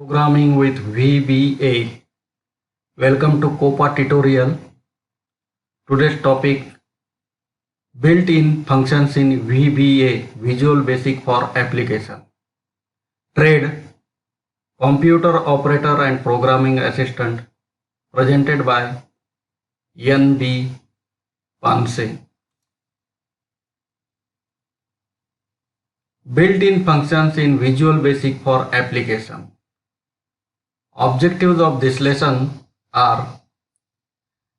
Programming with VBA. Welcome to COPA tutorial. Today's topic built-in functions in VBA, Visual Basic for Application. Trade, Computer Operator and Programming Assistant, presented by N.B. Panse. Built-in functions in Visual Basic for Application. Objectives of this lesson are: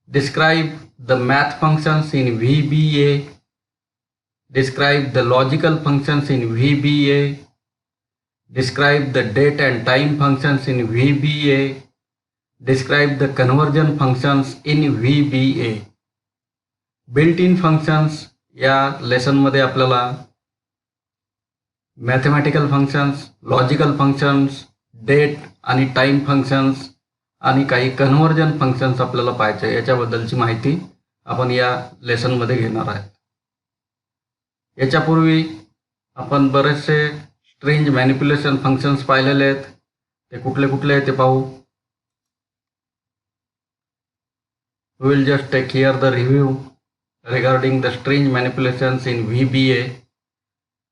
describe the math functions in VBA, describe the logical functions in VBA, describe the date and time functions in VBA, describe the conversion functions in VBA. Built-in functions या लेसनमध्ये आपल्याला mathematical functions, logical functions, date आणि time functions आणि काही conversion functions आपल्याला पाहायचे, याच्याबद्दलची माहिती आपण या लेसनमध्ये घेणार आहोत. याच्यापूर्वी आपण बरेचसे स्ट्रिंग मॅनिप्युलेशन फंक्शन्स पाहिलेले आहेत. ते कुठले कुठले आहेत ते पाहू. We will just take here the review regarding the string manipulations in VBA.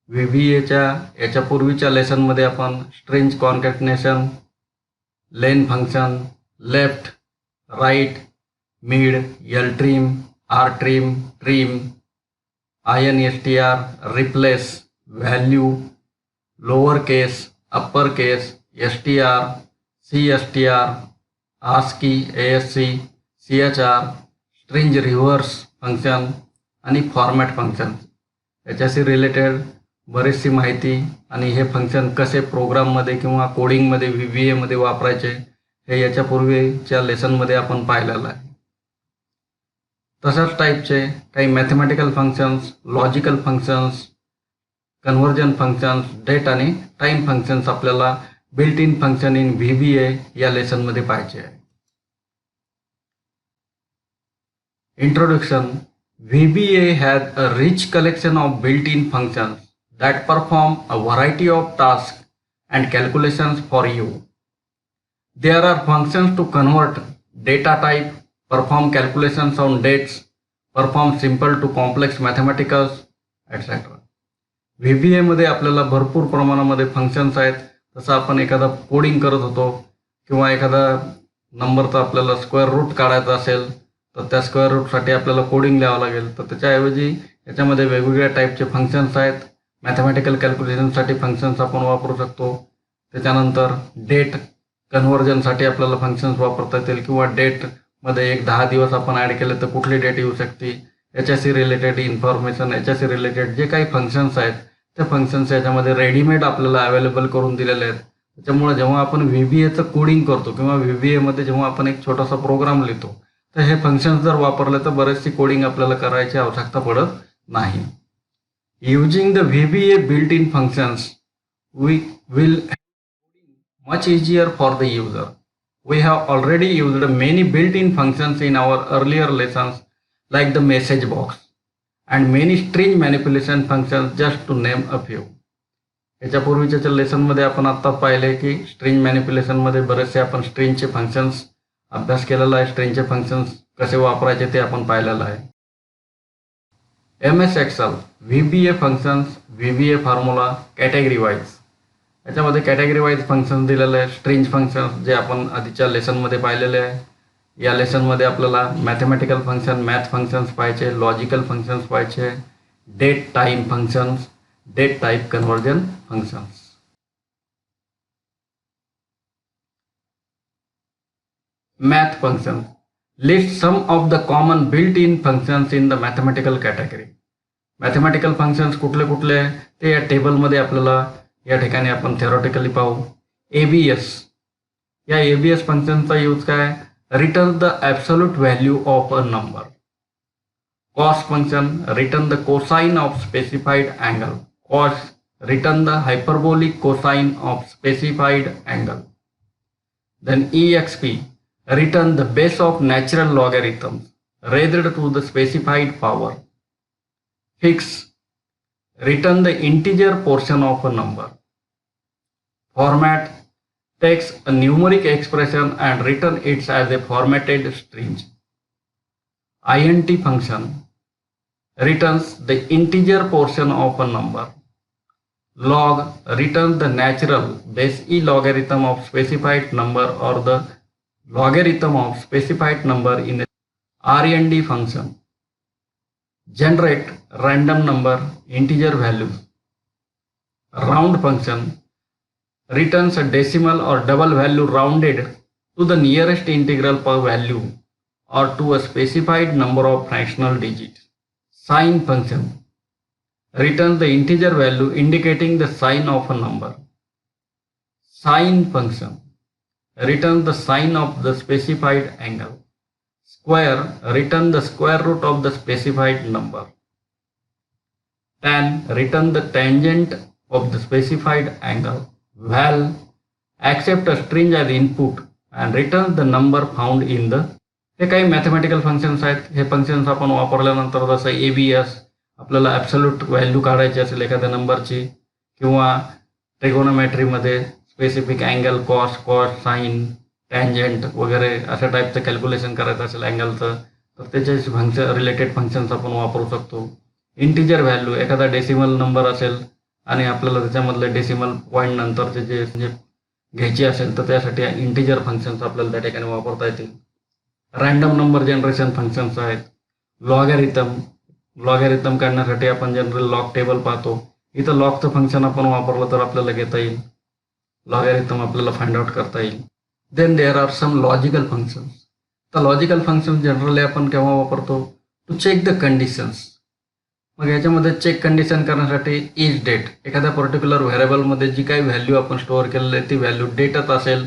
VBAच्या याच्यापूर्वीच्या लेसनमध्ये आपण string concatenation, len function, left, right, mid, ltrim, rtrim, trim, instr, replace, value, lower case, upper case, str, cstr, ASCII, ASC, chr, string reverse function आणि format function याच्याशी related बरीचशी माहिती आणि हे फंक्शन कसे प्रोग्राममध्ये किंवा कोडिंगमध्ये VBAमध्ये वापरायचे हे याच्यापूर्वीच्या लेसनमध्ये आपण पाहिलेलं आहे. तशाच टाईपचे काही mathematical functions, logical functions, conversion functions, date आणि टाइम फंक्शन्स आपल्याला built in function in VBA या लेसनमध्ये पाहायचे आहे. Introduction. VBA has a rich collection of built-in functions that perform a variety of tasks and calculations for you. There are functions to convert data type, perform calculations on dates, perform simple to complex mathematicals, etc. VBA मध्ये आपल्याला भरपूर प्रमाणामध्ये functions आहेत. जसं आपण एखादा coding करत होतो किंवा एखादा नंबरचा आपल्याला स्क्वेअर रूट काढायचा असेल तर त्या स्क्वेअर रूटसाठी आपल्याला कोडिंग लिहावं लागेल. तर त्याच्याऐवजी याच्यामध्ये वेगवेगळ्या टाईपचे फंक्शन्स आहेत. मॅथमॅटिकल कॅल्क्युलेशनसाठी फंक्शन्स आपण वापरू शकतो. त्याच्यानंतर डेट कन्व्हर्जनसाठी आपल्याला फंक्शन्स वापरता येतील किंवा डेटमध्ये 10 दिवस आपण ॲड केले तर कुठली डेट येऊ शकते याच्याशी रिलेटेड इन्फॉर्मेशन, याच्याशी रिलेटेड जे काही फंक्शन्स आहेत ते फंक्शन्स याच्यामध्ये रेडीमेड आपल्याला अवेलेबल करून दिलेले आहेत. त्याच्यामुळे जेव्हा आपण VBAचं कोडिंग करतो किंवा VBAमध्ये जेव्हा आपण एक छोटासा प्रोग्राम लिहितो तर हे फंक्शन्स जर वापरले तर बरेचशी कोडिंग आपल्याला करायची आवश्यकता पडत नाही. Using the VBA built-in functions, we will much easier for the user. We have already used many built-in functions in our earlier lessons like the message box and many string manipulation functions, just to name a few. याच्यापूर्वीच्या लेसनमध्ये आपण आता पाहिले की string मॅनिप्युलेशनमध्ये बरेचसे आपण स्ट्रिंगचे functions अभ्यास केलेला आहे. स्ट्रिंगचे फंक्शन्स कसे वापरायचे ते आपण पाहिलेलं आहे. MS Excel VBA functions, VBA formula, category wise. याच्यामध्ये कॅटेगरी वाईज फंक्शन्स दिलेले आहे. स्ट्रिंग फंक्शन्स जे आपण आधीच्या लेसनमध्ये पाहिलेले आहे. या लेसनमध्ये आपल्याला मॅथमॅटिकल फंक्शन, मॅथ फंक्शन्स पाहायचे, लॉजिकल फंक्शन्स पाहायचे, date time functions, date type conversion functions. Math function. List some of the common built-in functions in the mathematical category. Mathematical functions कुठले कुठले ते या टेबलमध्ये आपल्याला या ठिकाणी आपण थेरॉटिकली पाहू. ABS. या ABS फंक्शनचा यूज काय? Return the absolute value of a number. cos function return the cosine of specified angle. cos return the hyperbolic cosine of specified angle. Then EXP return the base of natural logarithms raised to the specified power. Fix return the integer portion of a number. Format takes a numeric expression and return it as a formatted string. Int function returns the integer portion of a number. Log returns the natural base e logarithm of specified number or the logarithm of specified number in a RND function. Generate random number integer values. Round function returns a decimal or double value rounded to the nearest integral per value or to a specified number of fractional digits. Sign function returns the integer value indicating the sign of a number. Sine function returns the sign of the specified angle. Square returns the square root of the specified number. Tan returns the tangent of the specified angle. Val accepts a string as input and returns the number found in the. हे काही mathematical functions आहेत. हे functions आपण वापरल्यानंतर जसं ABS आपल्याला absolute value काढायची असेल एखाद्या नंबरची किंवा ट्रिगोनोमेट्रीमध्ये specific angle cos sine tangent वगैरे अशा टाईपचं कॅल्क्युलेशन करायचं असेल अँगलचं तर त्याच्याशी रिलेटेड फंक्शन्स आपण वापरू शकतो. इंटिजर व्हॅल्यू एखादा डेसिमल नंबर असेल आणि आपल्याला त्याच्यामधले डेसिमल पॉईंट नंतरचे जे घ्यायची असेल तर त्यासाठी इंटिजर फंक्शन्स आपल्याला त्या ठिकाणी वापरता येतील. रँडम नंबर जनरेशन फंक्शन्स आहेत. लॉगॅरिथम काढण्यासाठी आपण जनरल लॉग टेबल पाहतो. इथं लॉगचं फंक्शन आपण वापरलं तर आपल्याला घेता येईल. लॉगॅरिथम आपल्याला फाइंड आउट करता येईल. Then there are some logical functions. तर लॉजिकल फंक्शन जनरली आपण केव्हा वापरतो टू चेक द कंडिशन्स. मग याच्यामध्ये चेक कंडिशन करण्यासाठी इज डेट एखाद्या पर्टिक्युलर व्हेरिएबलमध्ये जी काही व्हॅल्यू आपण स्टोअर केलेली आहे ती व्हॅल्यू डेटच असेल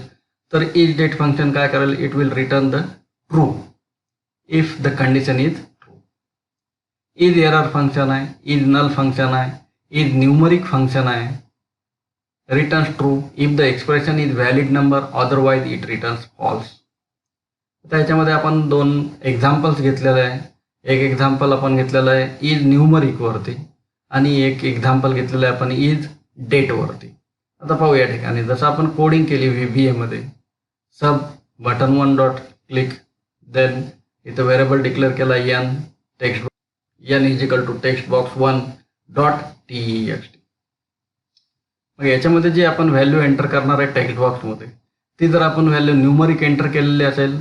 तर इज डेट फंक्शन काय करेल it will return the true if the condition is true. Is error function आहे, इज नल फंक्शन आहे, इज न्यूमरिक फंक्शन आहे. Returns true if the expression is valid number otherwise it returns false. आता याच्यामध्ये आपण दोन examples घेतलेले आहे. एक एक्झाम्पल आपण घेतलेलं आहे इज न्यूमरिकवरती आणि एक एक्झाम्पल घेतलेलं आहे आपण इज डेटवरती. आता पाहू या ठिकाणी जसं आपण कोडिंग केली VBAमध्ये sub button 1 dot click then इथं व्हेरिएबल डिक्लेअर केला n text n is equal to text box 1 dot TEXT. मग याच्यामध्ये जे आपण व्हॅल्यू एंटर करणार आहे टेक्स्ट बॉक्समध्ये ती जर आपण व्हॅल्यू न्यूमरिक एंटर केलेली असेल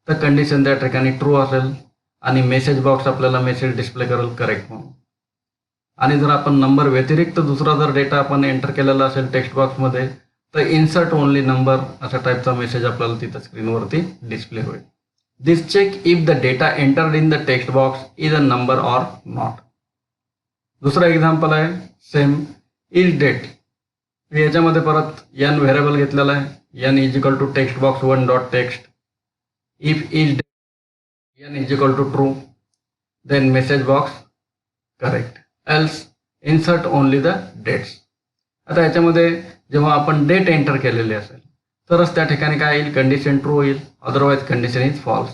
तर कंडिशन त्या ठिकाणी ट्रू असेल आणि मेसेज बॉक्स आपल्याला मेसेज डिस्प्ले करेल करेक्ट म्हणून. आणि जर आपण नंबर व्यतिरिक्त दुसरा जर डेटा आपण एंटर केलेला असेल टेक्स्ट बॉक्समध्ये तर इन्सर्ट ओनली नंबर अशा टाईपचा मेसेज आपल्याला तिथं स्क्रीनवरती डिस्प्ले होईल. This check if the data entered in the text box is a number or not. दुसरा एक्झाम्पल आहे सेम इज डेट. याच्यामध्ये परत n व्हेरिएबल घेतलेला आहे n is equal to text box 1 dot text if is n is equal to true then message box correct else insert only the dates. आता याच्यामध्ये जेव्हा आपण डेट एंटर केलेली असेल तरच त्या ठिकाणी काय येईल कंडिशन ट्रू होईल अदरवाईज कंडिशन इज फॉल्स.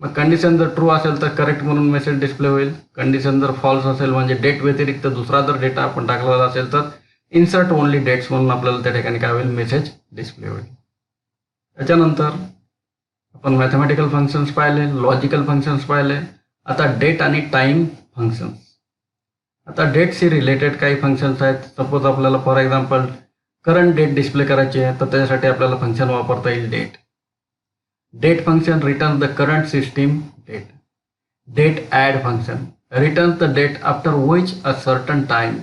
मग कंडिशन जर ट्रू असेल तर करेक्ट म्हणून मेसेज डिस्प्ले होईल. कंडिशन जर फॉल्स असेल म्हणजे डेट व्यतिरिक्त दुसरा जर डेटा आपण टाकलेला असेल तर इन्सर्ट ओनली डेट्स म्हणून आपल्याला त्या ठिकाणी काय होईल मेसेज डिस्प्ले होईल. त्याच्यानंतर आपण मॅथमॅटिकल फंक्शन्स पाहिले, लॉजिकल फंक्शन्स पाहिले. आता डेट आणि टाईम फंक्शन्स. आता डेटशी रिलेटेड काही फंक्शन्स आहेत. सपोज आपल्याला for example current date display करायची आहे तर त्याच्यासाठी आपल्याला फंक्शन वापरता येईल date. Date function return the current system date. Date add function return the date after which a certain time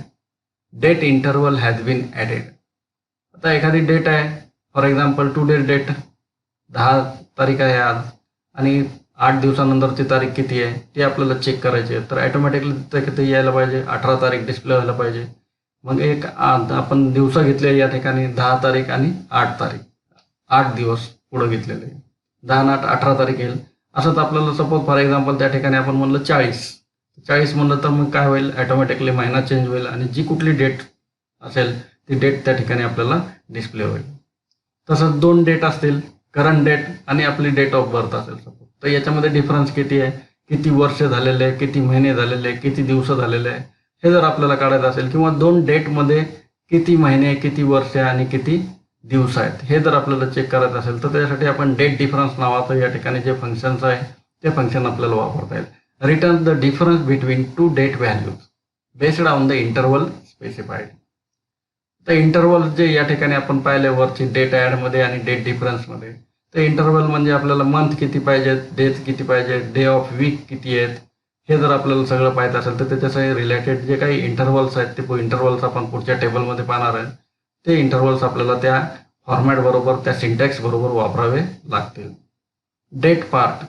date interval has been added. आता एखादी डेट आहे फॉर एक्झाम्पल टुडेज डेट 10 तारीख आहे आज आणि 8 दिवसानंतरची तारीख किती आहे ती आपल्याला चेक करायची आहे तर ॲटोमॅटिकली तिथं किती यायला पाहिजे 18 तारीख डिस्प्ले व्हायला पाहिजे. मग एक आपण दिवस घेतले या ठिकाणी 10 तारीख आणि 8 तारीख 8 दिवस पुढं घेतलेले 10 आणि 8 18 तारीख येईल. असंच आपल्याला सपोज फॉर एक्झाम्पल त्या ठिकाणी आपण म्हणलं 40 म्हणलं तर मग काय होईल ॲटोमॅटिकली महिना चेंज होईल आणि जी कुठली डेट असेल ती डेट त्या ठिकाणी आपल्याला डिस्प्ले होईल. तसंच 2 डेट असतील करंट डेट आणि आपली डेट ऑफ बर्थ असेल सपोज तर याच्यामध्ये डिफरन्स किती आहे किती वर्ष झालेले आहे किती महिने झालेले आहे किती दिवस झालेले आहे हे जर आपल्याला काढायचं असेल किंवा 2 डेटमध्ये किती महिने किती वर्ष आणि किती दिवस आहेत हे जर आपल्याला चेक करायचं असेल तर त्यासाठी आपण डेट डिफरन्स नावाचं या ठिकाणी जे फंक्शन्स आहे ते फंक्शन आपल्याला वापरता येईल. Return the difference between two date values based on the interval specified. तर इंटरवल जे या ठिकाणी आपण पाहिले वरची डेट ॲडमध्ये आणि डेट डिफरन्समध्ये, तर इंटरवल म्हणजे आपल्याला मंथ किती पाहिजेत, डेज किती पाहिजे, डे ऑफ वीक किती आहेत, हे जर आपल्याला सगळं पाहिजे असेल तर त्याच्याशी रिलेटेड जे काही इंटरवल्स आहेत ते इंटरवल्स आपण पुढच्या टेबलमध्ये पाहणार आहे. ते इंटरवल्स आपल्याला त्या फॉर्मॅट बरोबर त्या सिंटॅक्स बरोबर वापरावे लागतील. Date part.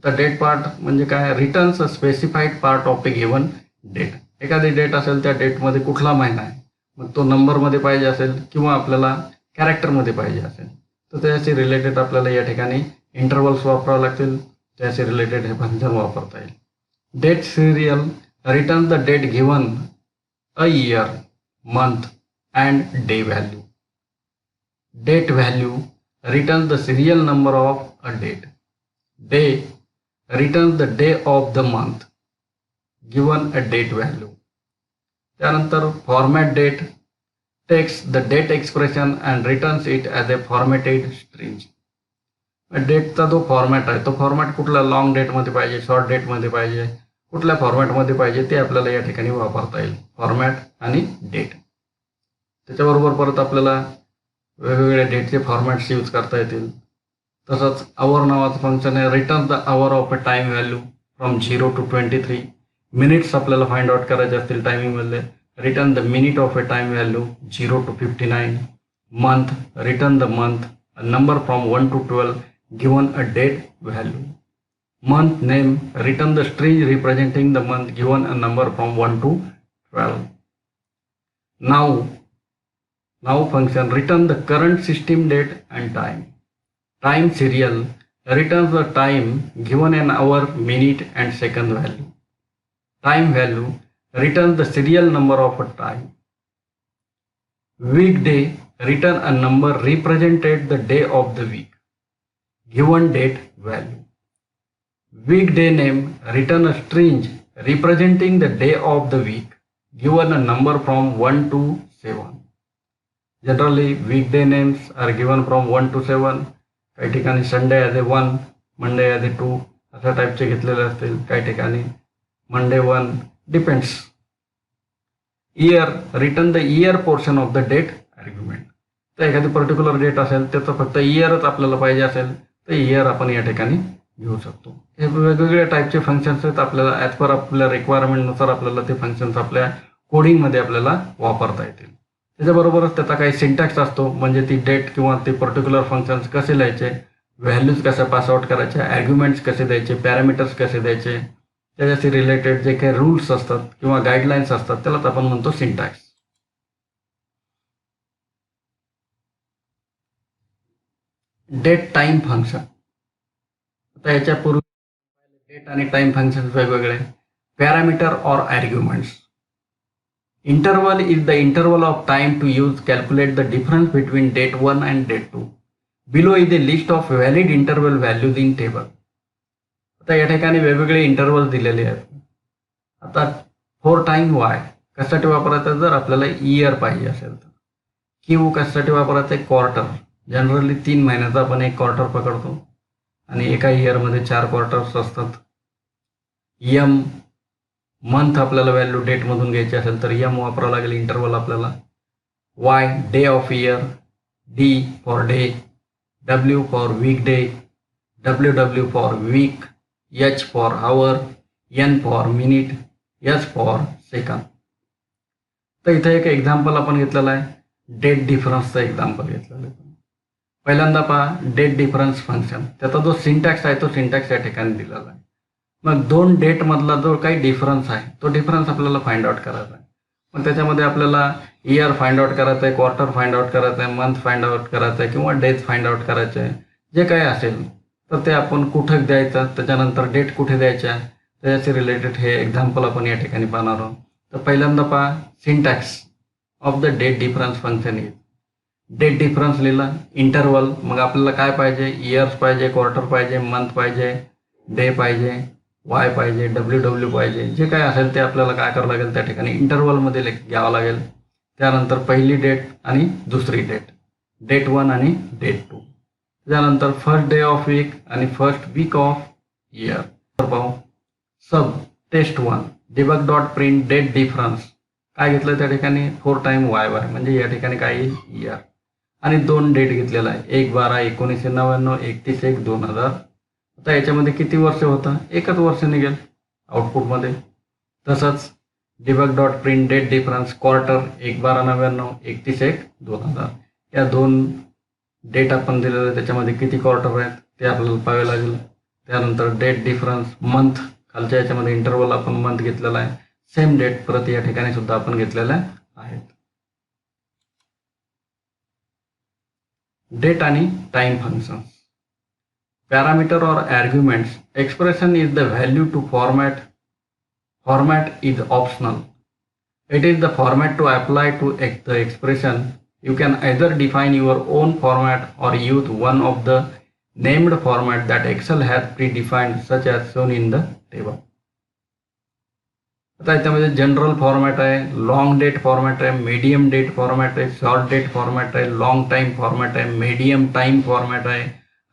तर डेट पार्ट म्हणजे काय, returns a specified part of a given date. एखादी डेट असेल त्या डेटमध्ये कुठला महिना आहे, मग तो नंबरमध्ये पाहिजे असेल किंवा आपल्याला कॅरेक्टरमध्ये पाहिजे असेल तर त्याच्याशी रिलेटेड आपल्याला या ठिकाणी इंटरवल्स वापरावे लागतील. त्याशी रिलेटेड हे फंक्शन वापरता येईल. Date serial return the date given a year, month and day value. Date value return the serial number of a date. Day return the day of the month given a date value. त्यानंतर format date takes the date expression and returns it as a formatted string. डेटचा जो format आहे तो format कुठला, long डेटमध्ये पाहिजे, short डेटमध्ये पाहिजे, कुठल्या फॉर्मॅटमध्ये पाहिजे ते आपल्याला या ठिकाणी वापरता येईल. फॉर्मॅट आणि डेट. त्याच्याबरोबर परत आपल्याला वेगवेगळ्या डेटचे फॉर्मॅट्स यूज करता येतील. तसंच आवर नावाचं फंक्शन आहे. Return the hour of a time value from 0 to 23. Minutes आपल्याला फाइंड आउट करायचे असतील टायमिंगमधले, return the minute of a time value 0 to 59. Month return the month a number from 1 to 12 given a date value. Month name return the string representing the month given a number from 1 to 12. Now function return the current system date and time. Time serial returns the time given an hour, minute and second value. Time value returns the serial number of a time. Weekday return a number represented the day of the week given date value. Weekday name return a string representing the day of the week given a number from 1 to 7. Generally weekday names are given from 1 to 7. काही ठिकाणी Sunday as a 1, Monday as a 2 अशा टाईपचे घेतलेले असतील, काही ठिकाणी Monday 1, depends. Year return the year portion of the date argument. तर एखादी पर्टिक्युलर डेट असेल त्याचं फक्त इयरच आपल्याला पाहिजे असेल तर इयर आपण या ठिकाणी घेऊ शकतो. हे वेगवेगळ्या टाईपचे फंक्शन्स आहेत. आपल्याला ॲज पर आपल्या रिक्वायरमेंटनुसार आपल्याला ते फंक्शन्स आपल्या कोडिंगमध्ये आपल्याला वापरता येतील. त्याच्याबरोबरच त्याचा काही सिंटॅक्स असतो, म्हणजे ती डेट किंवा ते पर्टिक्युलर फंक्शन्स कसे लिहायचे, व्हॅल्यूज कशा पासआउट करायच्या, आर्ग्युमेंट्स कसे द्यायचे, पॅरामीटर्स कसे द्यायचे, त्याच्याशी रिलेटेड जे काही रूल्स असतात किंवा गाईडलाईन्स असतात त्यालाच आपण म्हणतो सिंटॅक्स. Date time function. आता याच्यापूर्वी डेट आणि टाईम फंक्शन वेगवेगळे. Parameter or arguments. Interval is the interval of time to use calculate the difference between date 1 and date 2. Below is the list of valid interval values in table. आता या ठिकाणी वेगवेगळे interval दिलेले आहेत. आता for time Y कशासाठी वापरायचं, जर आपल्याला इयर पाहिजे असेल तर. क्यू कशासाठी वापरायचं आहे, क्वार्टर. जनरली 3 महिन्याचा आपण एक क्वार्टर पकडतो आणि एका इयरमध्ये 4 क्वार्टर्स असतात. यम मंथ आपल्याला व्हॅल्यू डेटमधून घ्यायची असेल तर यम वापरावं लागेल इंटरवल आपल्याला. Y day of year, D for day, W for week day, W for week, H for hour, N for minute, S for second. तर इथे एक एक्झाम्पल आपण घेतलेलं आहे, डेट डिफरन्सचं एक्झाम्पल घेतलेलं आहे. पहिल्यांदा पहा डेट डिफरन्स फंक्शन. त्याचा जो सिंटॅक्स आहे तो सिंटॅक्स या ठिकाणी दिलेला आहे. मग 2 डेटमधला जो काही डिफरन्स आहे तो डिफरन्स आपल्याला फाइंड आउट करायचा आहे. पण त्याच्यामध्ये आपल्याला इयर फाइंड आउट करायचं आहे, क्वार्टर फाइंड आउट करायचं आहे, मंथ फाइंड आउट करायचं आहे किंवा डेज फाइंड आउट करायचे आहे. जे काही असेल तर ते आपण कुठं द्यायचं, त्याच्यानंतर डेट कुठे द्यायच्या, त्याच्याशी रिलेटेड हे एक्झाम्पल आपण या ठिकाणी पाहणार आहोत. तर पहिल्यांदा पहा syntax of the date difference function is. Date difference लिहिला, इंटरवल, मग आपल्याला काय पाहिजे, इयर्स पाहिजे, क्वार्टर पाहिजे, मंथ पाहिजे, डे पाहिजे, वाय पाहिजे, डब्ल्यू पाहिजे. जे काय असेल ते आपल्याला काय करावं लागेल त्या ठिकाणी इंटरवलमध्ये घ्यावं लागेल. त्यानंतर पहिली डेट आणि दुसरी डेट डेट 1 आणि डेट 2. त्यानंतर फर्स्ट डे ऑफ वीक आणि फर्स्ट वीक ऑफ इयर. पाहू sub test 1 debug dot print date difference. काय घेतलं त्या ठिकाणी 4 टाइम वाय वाय म्हणजे या ठिकाणी काय येईल इयर. आणि 2 डेट घेतलेला आहे 1/12/1999 31/1/2000. आता याच्यामध्ये किती वर्ष होतं एकच वर्ष निघेल आउटपुटमध्ये. तसंच debug dot print date difference quarter 1/12/99 31/1/2000. या 2 डेट आपण दिलेलं त्याच्यामध्ये किती क्वार्टर आहेत ते आपल्याला पाहावे लागेल. त्यानंतर डेट डिफरन्स मंथ खालच्या याच्यामध्ये इंटरवल आपण मंथ घेतलेला आहे. सेम डेट परत या ठिकाणी सुद्धा आपण घेतलेल्या आहेत. डेट आणि टाइम फंक्शन्स. पॅरामीटर और arguments. Expression is the value to format. Format is optional. It is the format to apply to the expression. You can either define your own format or use one of the named format that Excel has predefined such as shown in the table. आता याच्यामध्ये general format आहे, long date format आहे, medium date format आहे, short date format आहे, long time format आहे, medium time format आहे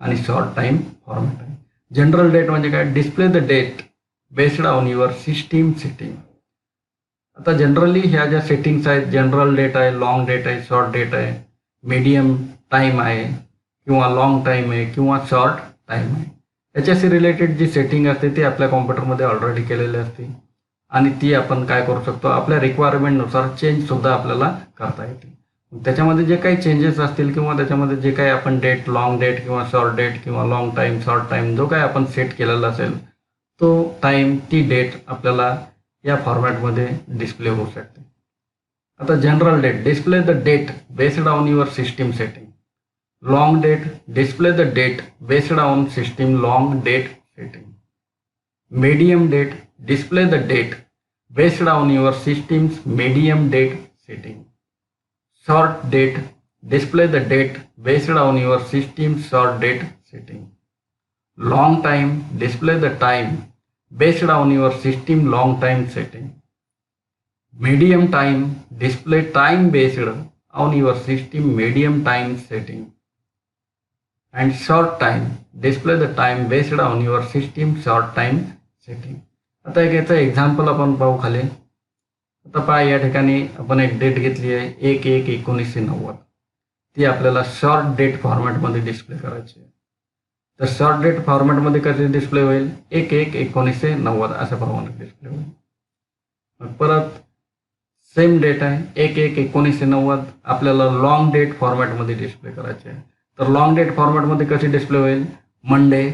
आणि short time format आहे. जनरल डेट म्हणजे काय display the date based on your system setting. आता जनरली ह्या ज्या सेटिंग्स आहेत जनरल डेट आहे, लॉंग डेट आहे, शॉर्ट डेट आहे, मीडियम टाईम आहे किंवा लॉंग टाईम आहे किंवा शॉर्ट टाईम आहे. याच्याशी रिलेटेड जी सेटिंग असते ती आपल्या कॉम्प्युटरमध्ये ऑलरेडी केलेली असते आणि ती आपण काय करू शकतो आपल्या रिक्वायरमेंटनुसार चेंजसुद्धा आपल्याला करता येते. त्याच्यामध्ये जे काही चेंजेस असतील किंवा त्याच्यामध्ये जे काही आपण डेट लॉंग डेट किंवा शॉर्ट डेट किंवा लॉंग टाईम शॉर्ट टाईम जो काही आपण सेट केलेला असेल तो टाईम ती डेट आपल्याला या फॉर्मॅटमध्ये डिस्प्ले होऊ शकते. आता general date display the date based on your system setting. Long date display the date based on system long date setting. Medium date display the date based on your systems medium date setting. Short date display the date based on your system short date setting. Long time display the time based on your system long time setting. Medium time display time based on your system medium time setting. And short time display the time based on your system short time setting. आता एक याचं example आपण पाहू खाली. आता पहा या ठिकाणी आपण एक डेट घेतली आहे 1/1/1990. ती आपल्याला शॉर्ट डेट फॉर्मॅटमध्ये डिस्प्ले करायची आहे. तर शॉर्ट डेट फॉर्मॅटमध्ये कसे डिस्प्ले होईल 1/1/1990 अशा प्रमाणे डिस्प्ले होईल. मग परत सेम डेट आहे 1/1/1990 आपल्याला लॉंग डेट फॉर्मॅटमध्ये डिस्प्ले करायचे आहे. तर लॉंग डेट फॉर्मॅटमध्ये कशी डिस्प्ले होईल मंडे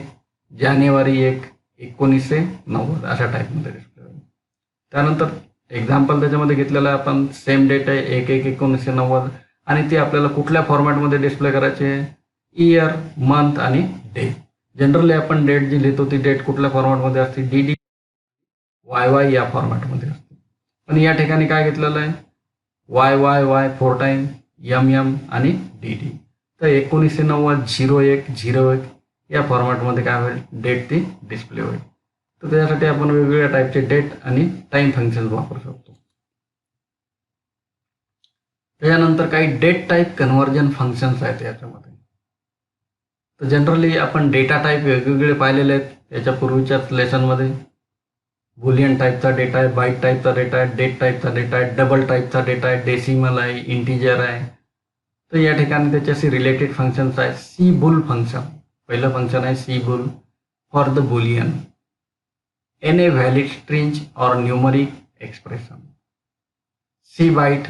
जानेवारी 1/1990 अशा टाईपमध्ये डिस्प्ले होईल. त्यानंतर एक्झाम्पल त्याच्यामध्ये घेतलेलं आहे आपण सेम डेट आहे 1/1/1990 आणि ती आपल्याला कुठल्या फॉर्मॅटमध्ये डिस्प्ले करायची आहे इयर मंथ आणि डे. जनरली आपण डेट जी लिहितो ती डेट कुठल्या फॉर्मॅटमध्ये असते DD YY या फॉर्मॅटमध्ये असते. पण या ठिकाणी काय घेतलेलं आहे YYY 4 टाइम MM आणि DD. तर 1990 या फॉर्मॅटमध्ये काय होईल डेट ती डिस्प्ले होईल. तर त्यासाठी आपण वेगवेगळ्या टाईपचे डेट आणि टाइम फंक्शन्स वापरू शकतो. त्यानंतर काही डेट टाईप कन्व्हर्जन फंक्शन्स आहेत याच्यामध्ये. तर जनरली आपण डेटा टाईप वेगवेगळे पाहिलेले आहेत याच्या पूर्वीच्याच लेसनमध्ये. बुलियन टाईपचा डेटा आहे, बाईट टाईपचा डेटा आहे, डेट टाईपचा डेटा आहे, डबल टाईपचा डेटा आहे, डेसिमल आहे, इंटिजर आहे. तर या ठिकाणी त्याच्याशी रिलेटेड फंक्शन्स आहे. सी बुल फंक्शन पहिलं फंक्शन आहे C bool for the boolean any valid string or numeric expression. C byte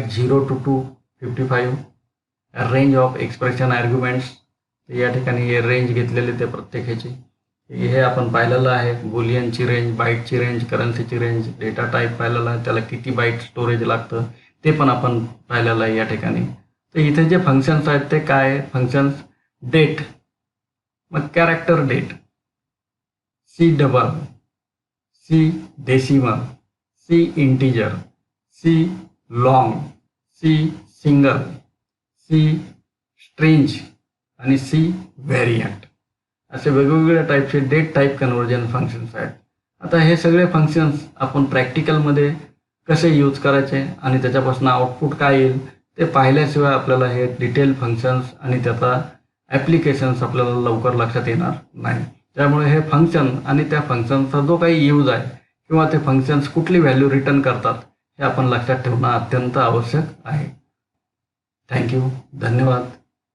0 to 255 range of expression arguments. या ठिकाणी हे रेंज घेतलेले ते प्रत्येक ह्याची हे आपण पाहिलेलं आहे. बुलियनची रेंज, बाईटची रेंज, करन्सीची रेंज, डेटा टाईप पाहिलेला आहे, त्याला किती बाईट स्टोरेज लागतं ते पण आपण पाहिलेलं आहे या ठिकाणी. तर इथे जे फंक्शन्स आहेत ते काय फंक्शन्स डेट मग character date, C double, C decimal, C integer, C long, C single, C string आणि सी व्हेरियंट असे वेगवेगळ्या टाईपचे डेट टाईप कन्व्हर्जन फंक्शन्स आहेत. आता हे सगळे फंक्शन्स आपण प्रॅक्टिकलमध्ये कसे यूज करायचे आणि त्याच्यापासून आउटपुट काय येईल ते पाहिल्याशिवाय आपल्याला हे डिटेल फंक्शन्स आणि त्याचा ॲप्लिकेशन्स आपल्याला लवकर लक्षात येणार नाही. त्यामुळे हे फंक्शन आणि त्या फंक्शनचा जो काही यूज आहे किंवा ते फंक्शन्स कुठली व्हॅल्यू रिटर्न करतात हे आपण लक्षात ठेवणं अत्यंत आवश्यक आहे. थँक्यू. धन्यवाद.